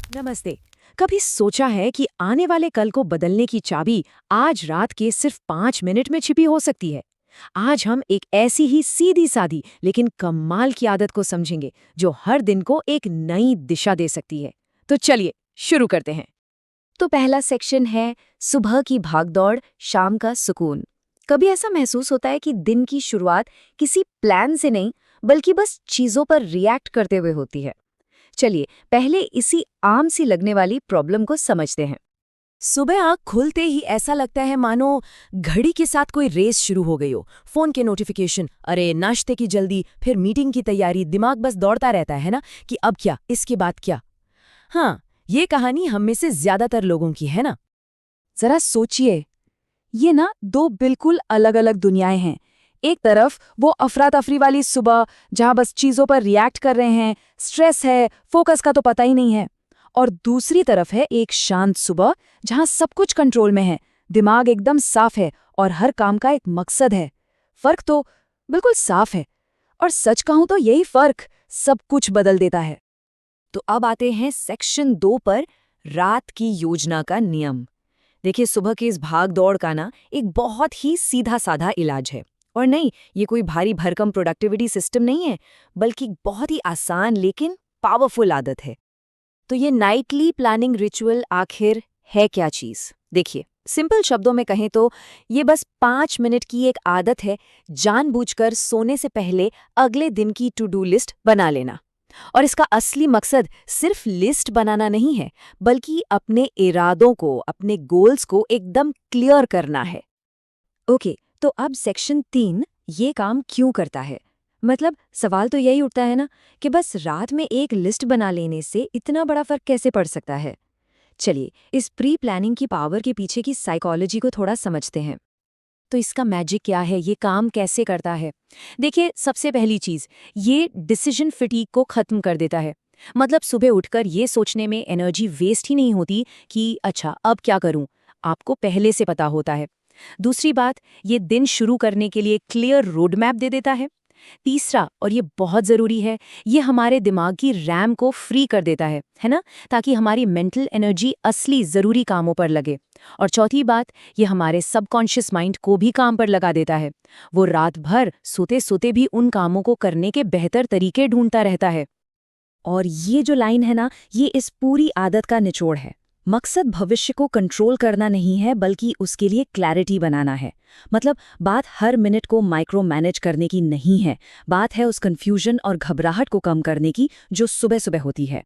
नमस्ते। कभी सोचा है कि आने वाले कल को बदलने की चाबी आज रात के सिर्फ 5 मिनट में छिपी हो सकती है। आज हम एक ऐसी ही सीधी सादी लेकिन कमाल की आदत को समझेंगे जो हर दिन को एक नई दिशा दे सकती है। तो चलिए शुरू करते हैं। तो पहला सेक्शन है सुबह की भागदौड़, शाम का सुकून। कभी ऐसा महसूस होता है कि दिन की शुरुआत किसी प्लान से नहीं बल्कि बस चीजों पर रिएक्ट करते हुए होती है। चलिए पहले इसी आम सी लगने वाली प्रॉब्लम को समझते हैं। सुबह आँख खुलते ही ऐसा लगता है मानो घड़ी के साथ कोई रेस शुरू हो गई हो। फोन के नोटिफिकेशन, अरे नाश्ते की जल्दी, फिर मीटिंग की तैयारी, दिमाग बस दौड़ता रहता है ना कि अब क्या, इसके बाद क्या। हाँ, ये कहानी हम में से ज्यादातर लोगों की है ना। जरा सोचिए, ये ना दो बिल्कुल अलग अलग दुनियाएं हैं। एक तरफ वो अफरा तफरी वाली सुबह जहां बस चीजों पर रिएक्ट कर रहे हैं, स्ट्रेस है, फोकस का तो पता ही नहीं है। और दूसरी तरफ है एक शांत सुबह जहां सब कुछ कंट्रोल में है, दिमाग एकदम साफ है और हर काम का एक मकसद है। फर्क तो बिल्कुल साफ है, और सच कहूं तो यही फर्क सब कुछ बदल देता है। तो अब आते हैं सेक्शन 2 पर, रात की योजना का नियम। देखिए, सुबह की इस भाग दौड़ का ना एक बहुत ही सीधा साधा इलाज है। और नहीं, ये कोई भारी भरकम प्रोडक्टिविटी सिस्टम नहीं है, बल्कि बहुत ही आसान लेकिन पावरफुल आदत है। तो ये नाइटली प्लानिंग रिचुअल आखिर है क्या चीज़? देखिए, सिंपल शब्दों में कहें तो ये बस 5 मिनट की एक आदत है, जानबूझकर सोने से पहले अगले दिन की टू डू लिस्ट बना लेना। और इसका असली मकसद सिर्फ लिस्ट बनाना नहीं है, बल्कि अपने इरादों को, अपने गोल्स को एकदम क्लियर करना है। ओके, तो अब सेक्शन 3 ये काम क्यों करता है? मतलब सवाल तो यही उठता है ना कि बस रात में एक लिस्ट बना लेने से इतना बड़ा फर्क कैसे पड़ सकता है। चलिए इस प्री प्लानिंग की पावर के पीछे की साइकोलॉजी को थोड़ा समझते हैं। तो इसका मैजिक क्या है, ये काम कैसे करता है? देखिए, सबसे पहली चीज़, ये डिसीजन फटीग को ख़त्म कर देता है। मतलब सुबह उठकर ये सोचने में एनर्जी वेस्ट ही नहीं होती कि अच्छा अब क्या करूं। आपको पहले से पता होता है। दूसरी बात, ये दिन शुरू करने के लिए क्लियर रोड मैप दे देता है। तीसरा, और ये बहुत ज़रूरी है, ये हमारे दिमाग की रैम को फ्री कर देता है ना, ताकि हमारी मेंटल एनर्जी असली ज़रूरी कामों पर लगे। और चौथी बात, ये हमारे सबकॉन्शियस माइंड को भी काम पर लगा देता है। वो रात भर सोते सोते भी उन कामों को करने के बेहतर तरीके ढूंढता रहता है। और ये जो लाइन है ना, ये इस पूरी आदत का निचोड़ है। मकसद भविष्य को कंट्रोल करना नहीं है, बल्कि उसके लिए क्लैरिटी बनाना है। मतलब बात हर मिनट को माइक्रो मैनेज करने की नहीं है, बात है उस कंफ्यूजन और घबराहट को कम करने की जो सुबह सुबह होती है।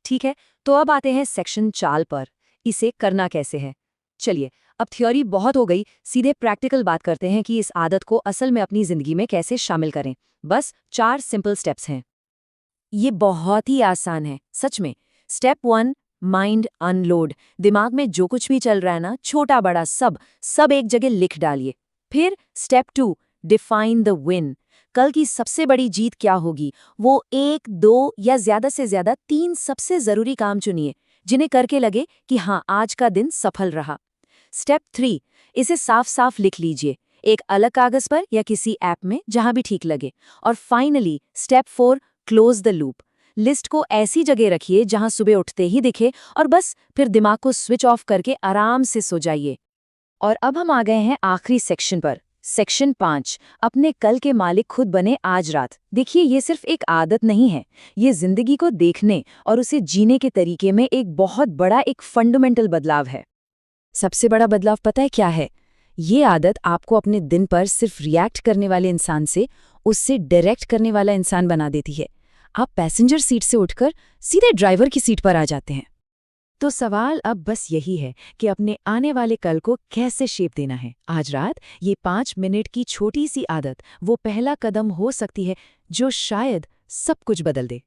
ठीक है, तो अब आते हैं सेक्शन 4 पर। इसे करना कैसे है? चलिए, अब थ्योरी बहुत हो गई, सीधे प्रैक्टिकल बात करते हैं कि इस आदत को असल में अपनी जिंदगी में कैसे शामिल करें। बस 4 सिंपल स्टेप्स हैं। ये बहुत ही आसान है, सच में। Step 1, mind unload. दिमाग में जो कुछ भी चल रहा है ना, छोटा बड़ा सब एक जगह लिख डालिए। फिर स्टेप 2, डिफाइन द विन। कल की सबसे बड़ी जीत क्या होगी? वो 1, 2 या ज्यादा से ज्यादा 3 सबसे जरूरी काम चुनिए, जिन्हें करके लगे कि हाँ, आज का दिन सफल रहा। स्टेप 3, इसे साफ साफ लिख लीजिए, एक अलग कागज पर या किसी ऐप में, जहां भी ठीक लगे। और finally step 4, close the loop. List को ऐसी जगह रखिए जहां सुबह उठते ही दिखे, और बस फिर दिमाग को स्विच ऑफ करके आराम से सो जाइए। और अब हम आ गए हैं आखिरी सेक्शन पर, सेक्शन 5, अपने कल के मालिक खुद बने आज रात। देखिए, ये सिर्फ एक आदत नहीं है, ये जिंदगी को देखने और उसे जीने के तरीके में एक बहुत बड़ा, एक फंडामेंटल बदलाव है। सबसे बड़ा बदलाव पता है क्या है? ये आदत आपको अपने दिन पर सिर्फ रिएक्ट करने वाले इंसान से उससे डायरेक्ट करने वाला इंसान बना देती है। आप पैसेंजर सीट से उठकर सीधे ड्राइवर की सीट पर आ जाते हैं। तो सवाल अब बस यही है कि अपने आने वाले कल को कैसे शेप देना है। आज रात ये 5 मिनट की छोटी सी आदत वो पहला कदम हो सकती है जो शायद सब कुछ बदल दे।